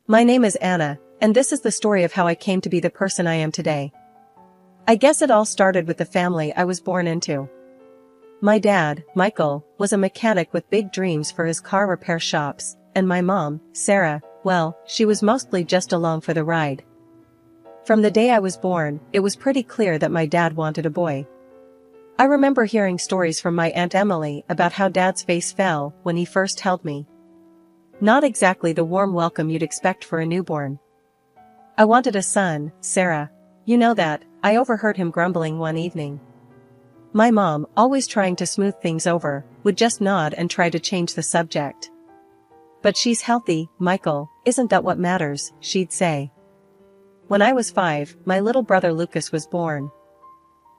My name is Anna, and this is the story of how I came to be the person I am today. I guess it all started with the family I was born into. My dad, Michael, was a mechanic with big dreams for his car repair shops, and my mom, Sarah, well, she was mostly just along for the ride. From the day I was born, it was pretty clear that my dad wanted a boy. I remember hearing stories from my Aunt Emily about how Dad's face fell when he first held me. Not exactly the warm welcome you'd expect for a newborn. I wanted a son, Sarah. You know that, I overheard him grumbling one evening. My mom, always trying to smooth things over, would just nod and try to change the subject. But she's healthy, Michael, isn't that what matters, she'd say. When I was 5, my little brother Lucas was born.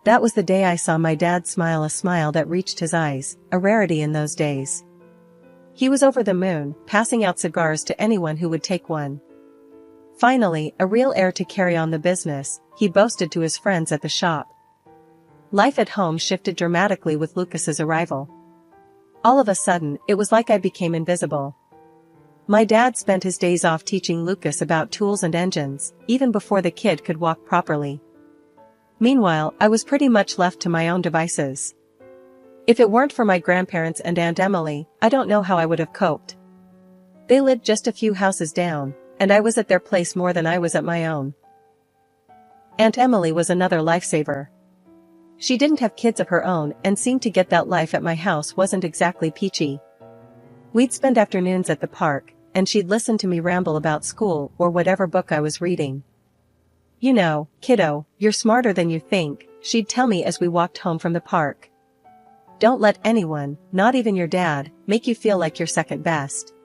That was the day I saw my dad smile a smile that reached his eyes, a rarity in those days. He was over the moon, passing out cigars to anyone who would take one. Finally, a real heir to carry on the business, he boasted to his friends at the shop. Life at home shifted dramatically with Lucas's arrival. All of a sudden, it was like I became invisible. My dad spent his days off teaching Lucas about tools and engines, even before the kid could walk properly. Meanwhile, I was pretty much left to my own devices. If it weren't for my grandparents and Aunt Emily, I don't know how I would have coped. They lived just a few houses down, and I was at their place more than I was at my own. Aunt Emily was another lifesaver. She didn't have kids of her own and seemed to get that life at my house wasn't exactly peachy. We'd spend afternoons at the park, and she'd listen to me ramble about school or whatever book I was reading. You know, kiddo, you're smarter than you think, she'd tell me as we walked home from the park. Don't let anyone, not even your dad, make you feel like you're second best.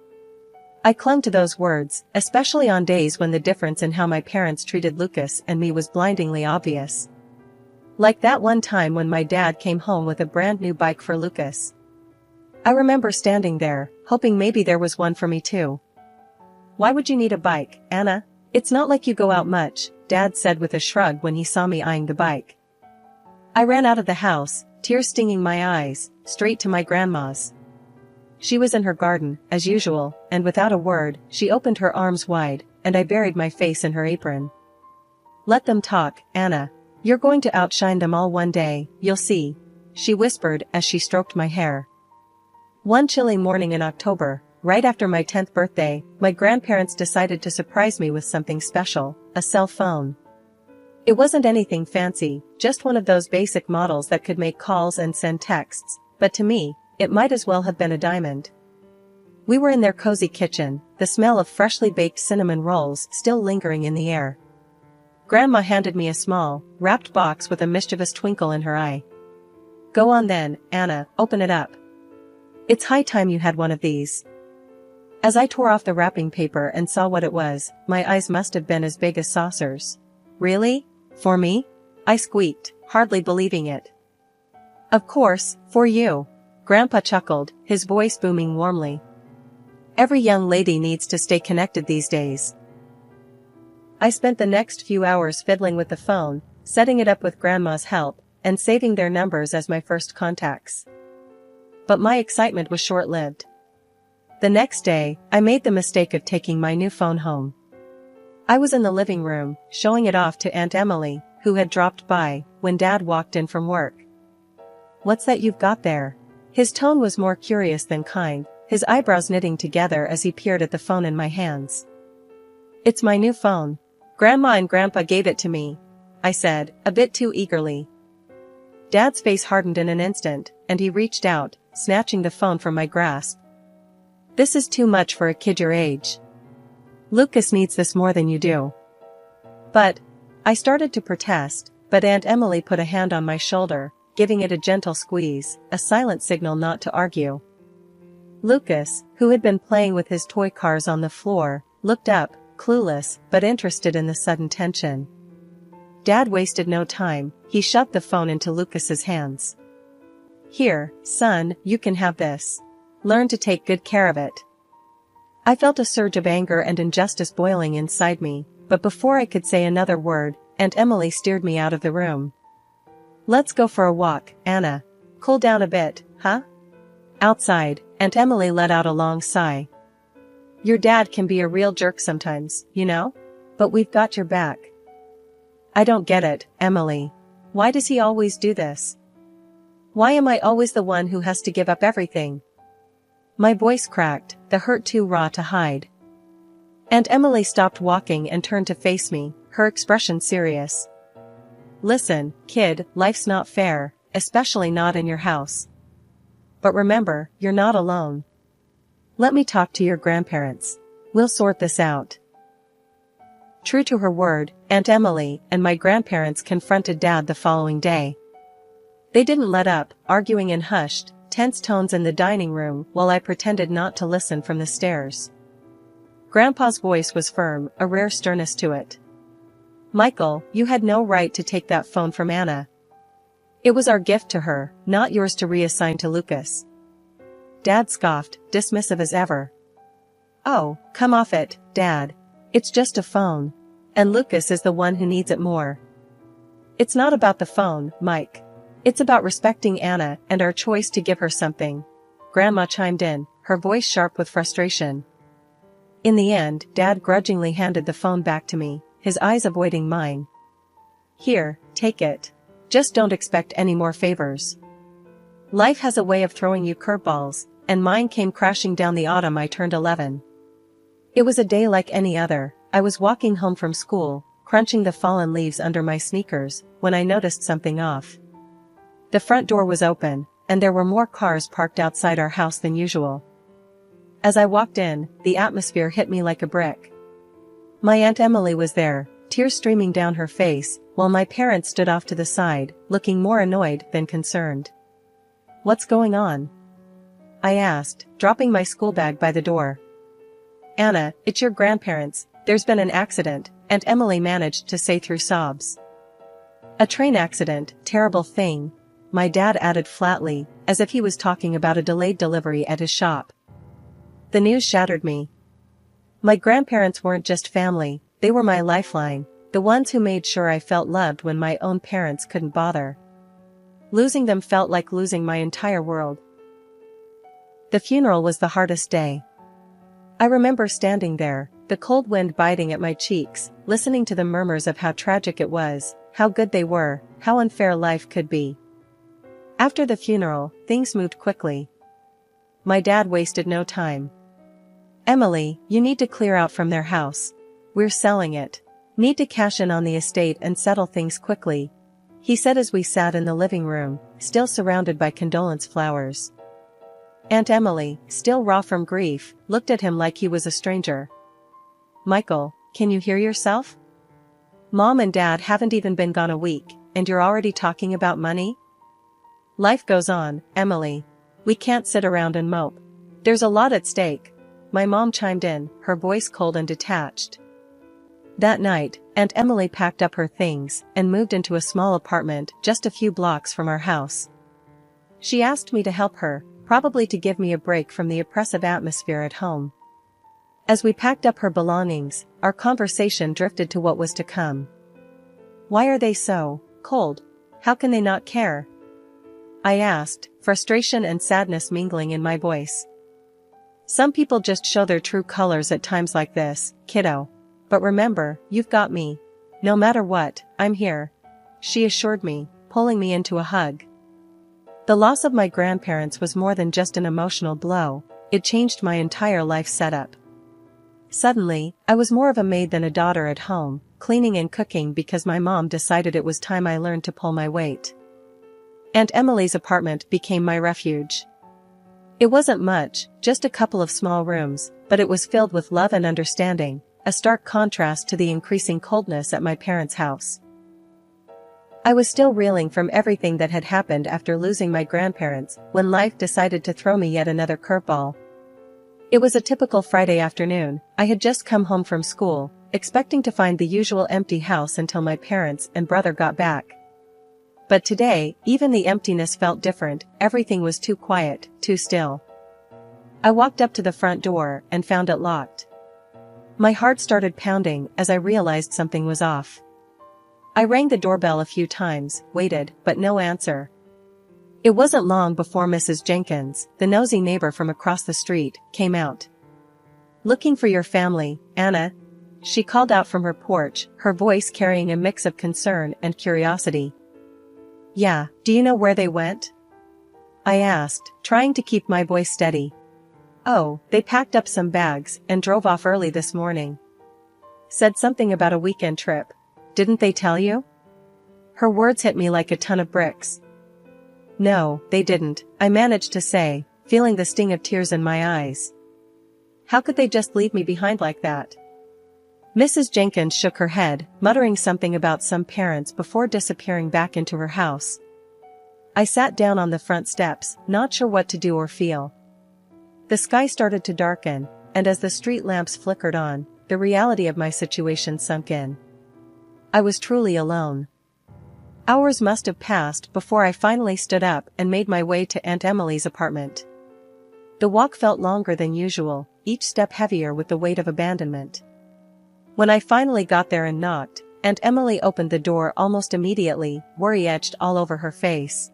I clung to those words, especially on days when the difference in how my parents treated Lucas and me was blindingly obvious. Like that one time when my dad came home with a brand new bike for Lucas. I remember standing there, hoping maybe there was one for me too. Why would you need a bike, Anna? It's not like you go out much, Dad said with a shrug when he saw me eyeing the bike. I ran out of the house, tears stinging my eyes, straight to my grandma's. She was in her garden, as usual, and without a word, she opened her arms wide, and I buried my face in her apron. Let them talk, Anna. You're going to outshine them all one day, you'll see, she whispered as she stroked my hair. One chilly morning in October, right after my 10th birthday, my grandparents decided to surprise me with something special, a cell phone. It wasn't anything fancy, just one of those basic models that could make calls and send texts, but to me, it might as well have been a diamond. We were in their cozy kitchen, the smell of freshly baked cinnamon rolls still lingering in the air. Grandma handed me a small, wrapped box with a mischievous twinkle in her eye. Go on then, Anna, open it up. It's high time you had one of these. As I tore off the wrapping paper and saw what it was, my eyes must have been as big as saucers. Really? For me? I squeaked, hardly believing it. Of course, for you. Grandpa chuckled, his voice booming warmly. Every young lady needs to stay connected these days. I spent the next few hours fiddling with the phone, setting it up with Grandma's help, and saving their numbers as my first contacts. But my excitement was short-lived. The next day, I made the mistake of taking my new phone home. I was in the living room, showing it off to Aunt Emily, who had dropped by, when Dad walked in from work. What's that you've got there? His tone was more curious than kind, his eyebrows knitting together as he peered at the phone in my hands. It's my new phone. Grandma and Grandpa gave it to me, I said, a bit too eagerly. Dad's face hardened in an instant, and he reached out, snatching the phone from my grasp. This is too much for a kid your age. Lucas needs this more than you do. But, I started to protest, but Aunt Emily put a hand on my shoulder, giving it a gentle squeeze, a silent signal not to argue. Lucas, who had been playing with his toy cars on the floor, looked up, clueless, but interested in the sudden tension. Dad wasted no time, he shoved the phone into Lucas's hands. Here, son, you can have this. Learn to take good care of it. I felt a surge of anger and injustice boiling inside me, but before I could say another word, Aunt Emily steered me out of the room. Let's go for a walk, Anna. Cool down a bit, huh? Outside, Aunt Emily let out a long sigh. Your dad can be a real jerk sometimes, you know? But we've got your back. I don't get it, Emily. Why does he always do this? Why am I always the one who has to give up everything? My voice cracked, the hurt too raw to hide. Aunt Emily stopped walking and turned to face me, her expression serious. Listen, kid, life's not fair, especially not in your house. But remember, you're not alone. Let me talk to your grandparents. We'll sort this out. True to her word, Aunt Emily and my grandparents confronted Dad the following day. They didn't let up, arguing in hushed, tense tones in the dining room while I pretended not to listen from the stairs. Grandpa's voice was firm, a rare sternness to it. Michael, you had no right to take that phone from Anna. It was our gift to her, not yours to reassign to Lucas. Dad scoffed, dismissive as ever. Oh, come off it, Dad. It's just a phone. And Lucas is the one who needs it more. It's not about the phone, Mike. It's about respecting Anna and our choice to give her something. Grandma chimed in, her voice sharp with frustration. In the end, Dad grudgingly handed the phone back to me, his eyes avoiding mine. Here, take it. Just don't expect any more favors. Life has a way of throwing you curveballs, and mine came crashing down the autumn I turned 11. It was a day like any other. I was walking home from school, crunching the fallen leaves under my sneakers, when I noticed something off. The front door was open, and there were more cars parked outside our house than usual. As I walked in, the atmosphere hit me like a brick. My Aunt Emily was there, tears streaming down her face, while my parents stood off to the side, looking more annoyed than concerned. What's going on? I asked, dropping my school bag by the door. Anna, it's your grandparents, there's been an accident, Aunt Emily managed to say through sobs. A train accident, terrible thing, my dad added flatly, as if he was talking about a delayed delivery at his shop. The news shattered me. My grandparents weren't just family, they were my lifeline, the ones who made sure I felt loved when my own parents couldn't bother. Losing them felt like losing my entire world. The funeral was the hardest day. I remember standing there, the cold wind biting at my cheeks, listening to the murmurs of how tragic it was, how good they were, how unfair life could be. After the funeral, things moved quickly. My dad wasted no time. Emily, you need to clear out from their house. We're selling it. Need to cash in on the estate and settle things quickly, he said as we sat in the living room, still surrounded by condolence flowers. Aunt Emily, still raw from grief, looked at him like he was a stranger. Michael, can you hear yourself? Mom and Dad haven't even been gone a week, and you're already talking about money? Life goes on, Emily. We can't sit around and mope. There's a lot at stake. My mom chimed in, her voice cold and detached. That night, Aunt Emily packed up her things and moved into a small apartment just a few blocks from our house. She asked me to help her, probably to give me a break from the oppressive atmosphere at home. As we packed up her belongings, our conversation drifted to what was to come. Why are they so cold? How can they not care? I asked, frustration and sadness mingling in my voice. Some people just show their true colors at times like this, kiddo. But remember, you've got me. No matter what, I'm here, she assured me, pulling me into a hug. The loss of my grandparents was more than just an emotional blow, it changed my entire life setup. Suddenly, I was more of a maid than a daughter at home, cleaning and cooking because my mom decided it was time I learned to pull my weight. Aunt Emily's apartment became my refuge. It wasn't much, just a couple of small rooms, but it was filled with love and understanding, a stark contrast to the increasing coldness at my parents' house. I was still reeling from everything that had happened after losing my grandparents, when life decided to throw me yet another curveball. It was a typical Friday afternoon. I had just come home from school, expecting to find the usual empty house until my parents and brother got back. But today, even the emptiness felt different, everything was too quiet, too still. I walked up to the front door and found it locked. My heart started pounding as I realized something was off. I rang the doorbell a few times, waited, but no answer. It wasn't long before Mrs. Jenkins, the nosy neighbor from across the street, came out. Looking for your family, Anna? She called out from her porch, her voice carrying a mix of concern and curiosity. Yeah, do you know where they went? I asked, trying to keep my voice steady. Oh, they packed up some bags and drove off early this morning. Said something about a weekend trip. Didn't they tell you? Her words hit me like a ton of bricks. No, they didn't, I managed to say, feeling the sting of tears in my eyes. How could they just leave me behind like that? Mrs. Jenkins shook her head, muttering something about some parents before disappearing back into her house. I sat down on the front steps, not sure what to do or feel. The sky started to darken, and as the street lamps flickered on, the reality of my situation sunk in. I was truly alone. Hours must have passed before I finally stood up and made my way to Aunt Emily's apartment. The walk felt longer than usual, each step heavier with the weight of abandonment. When I finally got there and knocked, Aunt Emily opened the door almost immediately, worry etched all over her face.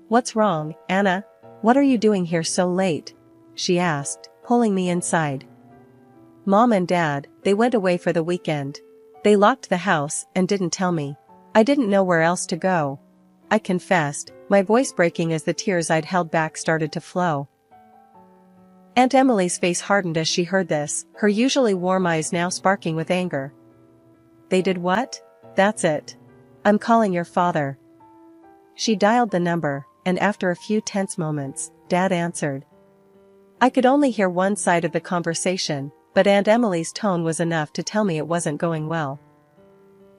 What's wrong, Anna? What are you doing here so late? She asked, pulling me inside. Mom and Dad, they went away for the weekend. They locked the house and didn't tell me. I didn't know where else to go. I confessed, my voice breaking as the tears I'd held back started to flow. Aunt Emily's face hardened as she heard this, her usually warm eyes now sparking with anger. They did what? That's it. I'm calling your father. She dialed the number, and after a few tense moments, Dad answered. I could only hear one side of the conversation, but Aunt Emily's tone was enough to tell me it wasn't going well.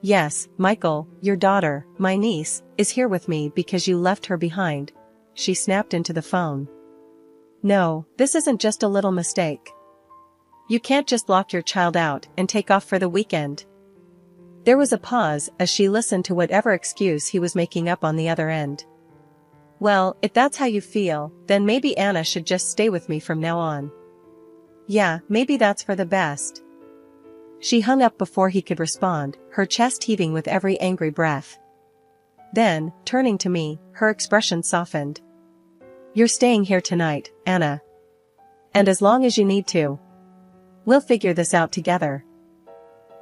Yes, Michael, your daughter, my niece, is here with me because you left her behind. She snapped into the phone. No, this isn't just a little mistake. You can't just lock your child out and take off for the weekend. There was a pause as she listened to whatever excuse he was making up on the other end. Well, if that's how you feel, then maybe Anna should just stay with me from now on. Yeah, maybe that's for the best. She hung up before he could respond, her chest heaving with every angry breath. Then, turning to me, her expression softened. You're staying here tonight, Anna. And as long as you need to. We'll figure this out together.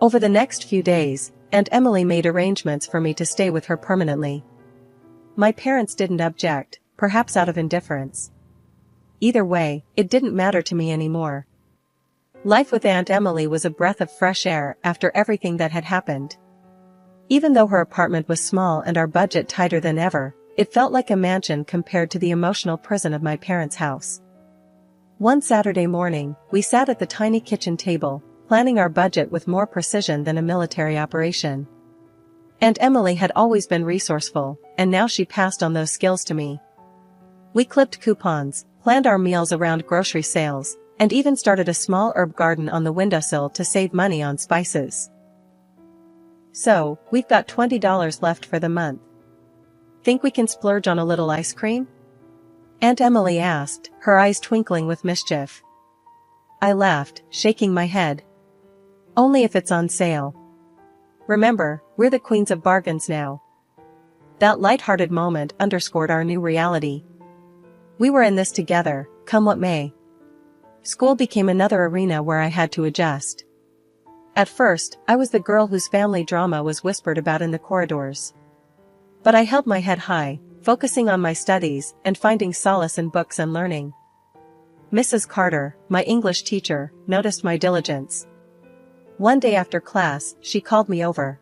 Over the next few days, Aunt Emily made arrangements for me to stay with her permanently. My parents didn't object, perhaps out of indifference. Either way, it didn't matter to me anymore. Life with Aunt Emily was a breath of fresh air after everything that had happened. Even though her apartment was small and our budget tighter than ever, it felt like a mansion compared to the emotional prison of my parents' house. One Saturday morning, we sat at the tiny kitchen table, planning our budget with more precision than a military operation. Aunt Emily had always been resourceful, and now she passed on those skills to me. We clipped coupons, planned our meals around grocery sales, and even started a small herb garden on the windowsill to save money on spices. So, we've got $20 left for the month. Think we can splurge on a little ice cream? Aunt Emily asked, her eyes twinkling with mischief. I laughed, shaking my head. Only if it's on sale. Remember, we're the queens of bargains now. That light-hearted moment underscored our new reality. We were in this together, come what may. School became another arena where I had to adjust. At first, I was the girl whose family drama was whispered about in the corridors. But I held my head high, focusing on my studies and finding solace in books and learning. Mrs. Carter, my English teacher, noticed my diligence. One day after class, she called me over.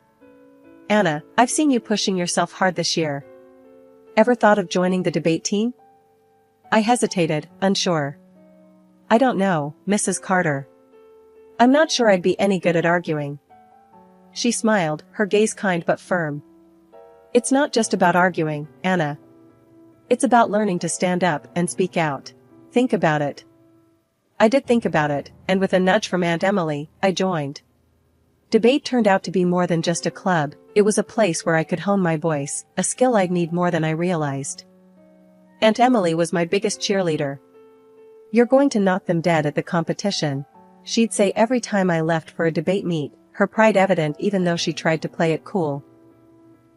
Anna, I've seen you pushing yourself hard this year. Ever thought of joining the debate team? I hesitated, unsure. I don't know, Mrs. Carter. I'm not sure I'd be any good at arguing. She smiled, her gaze kind but firm. It's not just about arguing, Anna. It's about learning to stand up and speak out. Think about it. I did think about it, and with a nudge from Aunt Emily, I joined. Debate turned out to be more than just a club, it was a place where I could hone my voice, a skill I'd need more than I realized. Aunt Emily was my biggest cheerleader. You're going to knock them dead at the competition, she'd say every time I left for a debate meet, her pride evident even though she tried to play it cool.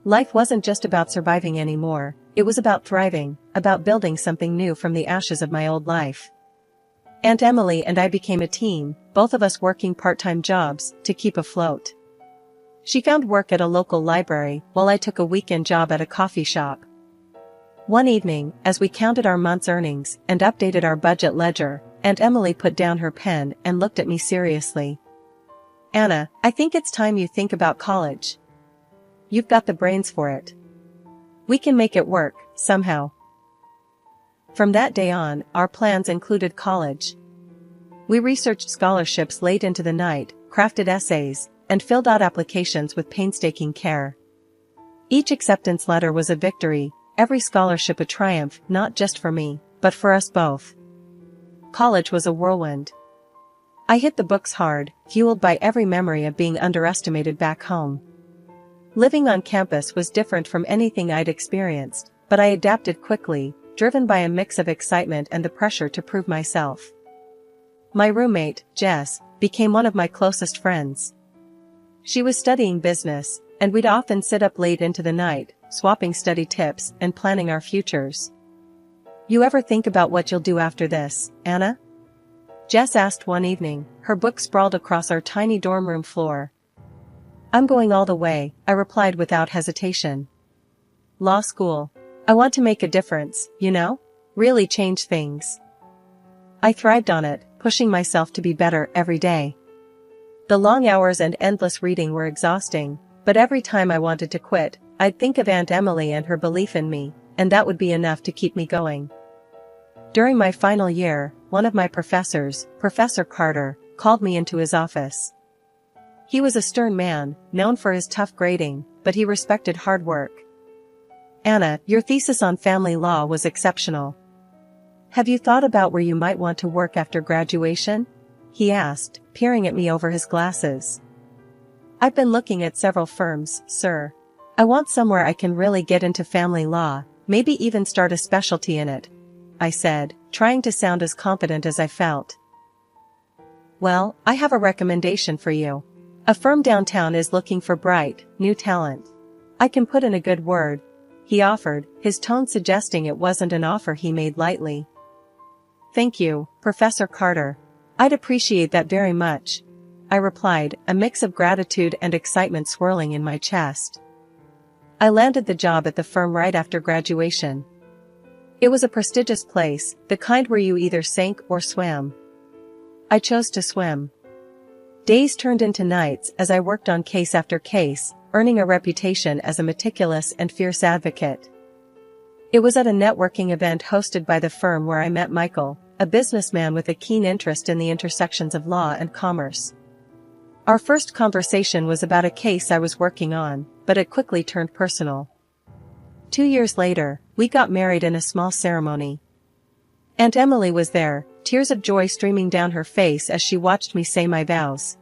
Life wasn't just about surviving anymore, it was about thriving, about building something new from the ashes of my old life. Aunt Emily and I became a team, both of us working part-time jobs to keep afloat. She found work at a local library while I took a weekend job at a coffee shop. One evening, as we counted our month's earnings and updated our budget ledger, Aunt Emily put down her pen and looked at me seriously. "Anna, I think it's time you think about college. You've got the brains for it. We can make it work, somehow." From that day on, our plans included college. We researched scholarships late into the night, crafted essays, and filled out applications with painstaking care. Each acceptance letter was a victory, every scholarship a triumph, not just for me, but for us both. College was a whirlwind. I hit the books hard, fueled by every memory of being underestimated back home. Living on campus was different from anything I'd experienced, but I adapted quickly, driven by a mix of excitement and the pressure to prove myself. My roommate, Jess, became one of my closest friends. She was studying business, and we'd often sit up late into the night, swapping study tips and planning our futures. "You ever think about what you'll do after this, Anna?" Jess asked one evening, her book sprawled across our tiny dorm room floor. "I'm going all the way," I replied without hesitation. "Law school. I want to make a difference, you know? Really change things." I thrived on it, pushing myself to be better every day. The long hours and endless reading were exhausting, but every time I wanted to quit, I'd think of Aunt Emily and her belief in me, and that would be enough to keep me going. During my final year, one of my professors, Professor Carter, called me into his office. He was a stern man, known for his tough grading, but he respected hard work. "Anna, your thesis on family law was exceptional. Have you thought about where you might want to work after graduation?" he asked, peering at me over his glasses. "I've been looking at several firms, sir. I want somewhere I can really get into family law, maybe even start a specialty in it," I said, trying to sound as confident as I felt. "Well, I have a recommendation for you. A firm downtown is looking for bright, new talent. I can put in a good word," he offered, his tone suggesting it wasn't an offer he made lightly. "Thank you, Professor Carter. I'd appreciate that very much," I replied, a mix of gratitude and excitement swirling in my chest. I landed the job at the firm right after graduation. It was a prestigious place, the kind where you either sank or swam. I chose to swim. Days turned into nights as I worked on case after case, earning a reputation as a meticulous and fierce advocate. It was at a networking event hosted by the firm where I met Michael, a businessman with a keen interest in the intersections of law and commerce. Our first conversation was about a case I was working on, but it quickly turned personal. 2 years later, we got married in a small ceremony. Aunt Emily was there, tears of joy streaming down her face as she watched me say my vows.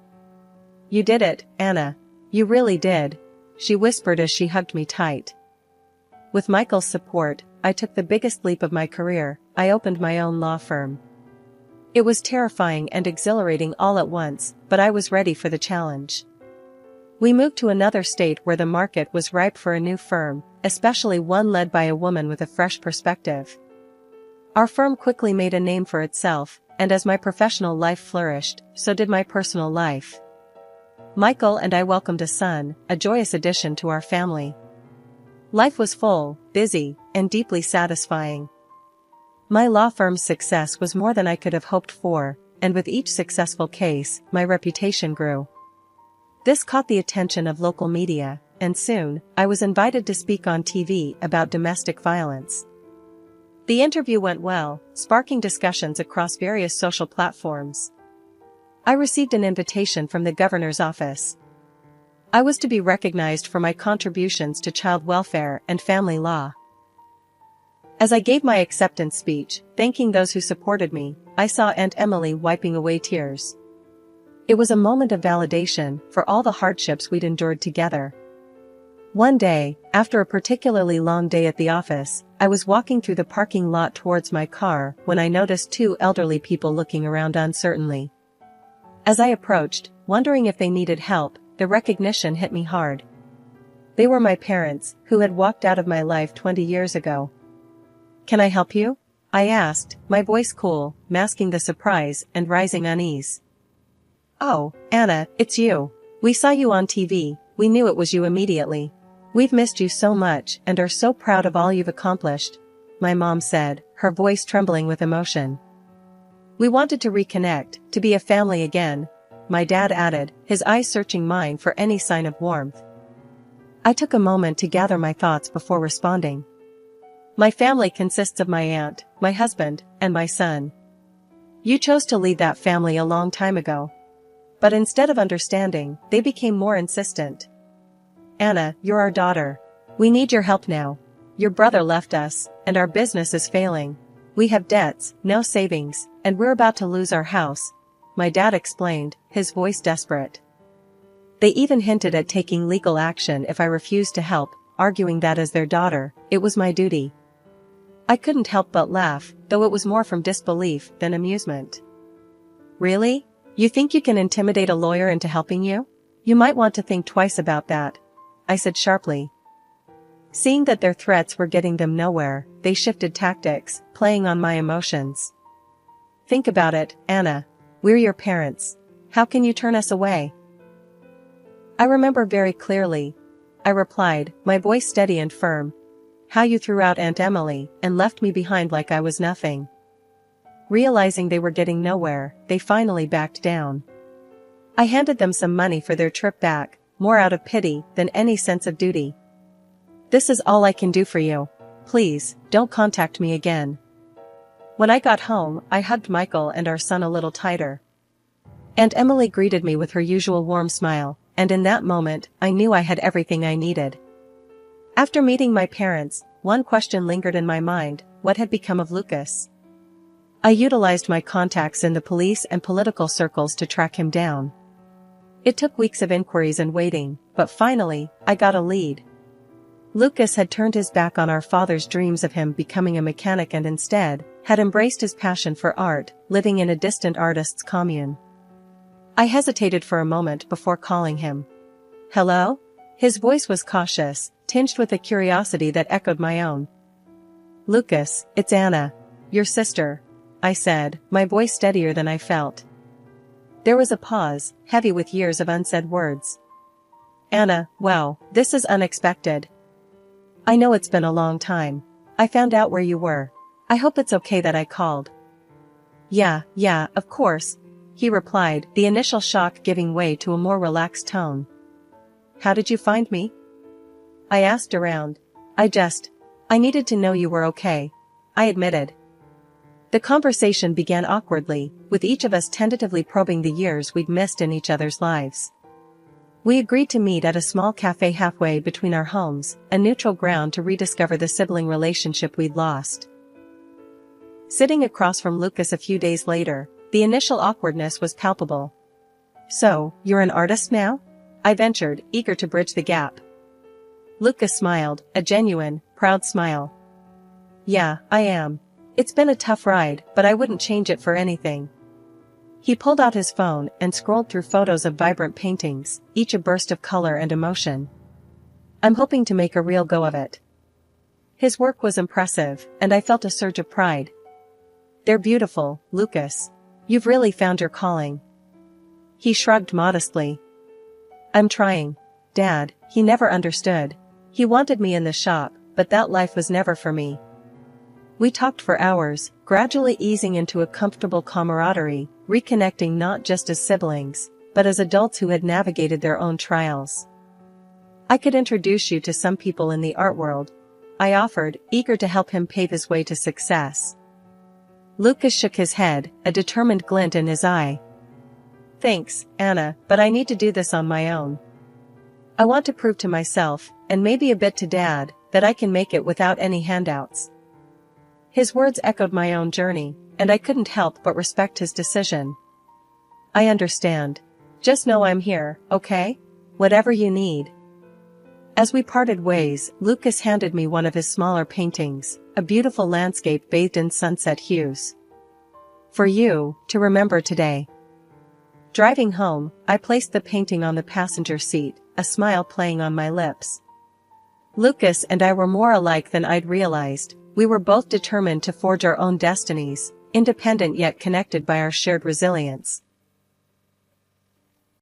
"You did it, Anna. You really did," she whispered as she hugged me tight. With Michael's support, I took the biggest leap of my career. I opened my own law firm. It was terrifying and exhilarating all at once, but I was ready for the challenge. We moved to another state where the market was ripe for a new firm, especially one led by a woman with a fresh perspective. Our firm quickly made a name for itself, and as my professional life flourished, so did my personal life. Michael and I welcomed a son, a joyous addition to our family. Life was full, busy, and deeply satisfying. My law firm's success was more than I could have hoped for, and with each successful case, my reputation grew. This caught the attention of local media, and soon, I was invited to speak on TV about domestic violence. The interview went well, sparking discussions across various social platforms. I received an invitation from the governor's office. I was to be recognized for my contributions to child welfare and family law. As I gave my acceptance speech, thanking those who supported me, I saw Aunt Emily wiping away tears. It was a moment of validation for all the hardships we'd endured together. One day, after a particularly long day at the office, I was walking through the parking lot towards my car when I noticed 2 elderly people looking around uncertainly. As I approached, wondering if they needed help, the recognition hit me hard. They were my parents, who had walked out of my life 20 years ago. "Can I help you?" I asked, my voice cool, masking the surprise and rising unease. Oh, Anna, it's you. We saw you on TV, we knew it was you immediately. We've missed you so much and are so proud of all you've accomplished, my mom said, her voice trembling with emotion. We wanted to reconnect, to be a family again, my dad added, his eyes searching mine for any sign of warmth. I took a moment to gather my thoughts before responding. My family consists of my aunt, my husband, and my son. You chose to lead that family a long time ago. But instead of understanding, they became more insistent. Anna, you're our daughter. We need your help now. Your brother left us, and our business is failing. We have debts, no savings, and we're about to lose our house, my dad explained, his voice desperate. They even hinted at taking legal action if I refused to help, arguing that as their daughter, it was my duty. I couldn't help but laugh, though it was more from disbelief than amusement. Really? You think you can intimidate a lawyer into helping you? You might want to think twice about that, I said sharply. Seeing that their threats were getting them nowhere, they shifted tactics, playing on my emotions. Think about it, Anna. We're your parents. How can you turn us away? I remember very clearly, I replied, my voice steady and firm. How you threw out Aunt Emily and left me behind like I was nothing. Realizing they were getting nowhere, they finally backed down. I handed them some money for their trip back, more out of pity than any sense of duty. This is all I can do for you. Please, don't contact me again. When I got home, I hugged Michael and our son a little tighter. Aunt Emily greeted me with her usual warm smile, and in that moment, I knew I had everything I needed. After meeting my parents, one question lingered in my mind: what had become of Lucas? I utilized my contacts in the police and political circles to track him down. It took weeks of inquiries and waiting, but finally, I got a lead. Lucas had turned his back on our father's dreams of him becoming a mechanic and instead, had embraced his passion for art, living in a distant artist's commune. I hesitated for a moment before calling him. Hello? His voice was cautious, tinged with a curiosity that echoed my own. Lucas, it's Anna. Your sister, I said, my voice steadier than I felt. There was a pause, heavy with years of unsaid words. Anna, wow, this is unexpected. I know it's been a long time. I found out where you were. I hope it's okay that I called. Yeah, of course, he replied, the initial shock giving way to a more relaxed tone. How did you find me? I asked around. I needed to know you were okay, I admitted. The conversation began awkwardly, with each of us tentatively probing the years we'd missed in each other's lives. We agreed to meet at a small cafe halfway between our homes, a neutral ground to rediscover the sibling relationship we'd lost. Sitting across from Lucas a few days later, the initial awkwardness was palpable. So, you're an artist now? I ventured, eager to bridge the gap. Lucas smiled, a genuine, proud smile. Yeah, I am. It's been a tough ride, but I wouldn't change it for anything. He pulled out his phone and scrolled through photos of vibrant paintings, each a burst of color and emotion. I'm hoping to make a real go of it. His work was impressive, and I felt a surge of pride. They're beautiful, Lucas. You've really found your calling. He shrugged modestly. I'm trying. Dad, he never understood. He wanted me in the shop, but that life was never for me. We talked for hours, gradually easing into a comfortable camaraderie, reconnecting not just as siblings, but as adults who had navigated their own trials. I could introduce you to some people in the art world, I offered, eager to help him pave his way to success. Lucas shook his head, a determined glint in his eye. Thanks, Anna, but I need to do this on my own. I want to prove to myself, and maybe a bit to Dad, that I can make it without any handouts. His words echoed my own journey, and I couldn't help but respect his decision. I understand. Just know I'm here, okay? Whatever you need. As we parted ways, Lucas handed me one of his smaller paintings, a beautiful landscape bathed in sunset hues. For you, to remember today. Driving home, I placed the painting on the passenger seat, a smile playing on my lips. Lucas and I were more alike than I'd realized. We were both determined to forge our own destinies, independent yet connected by our shared resilience.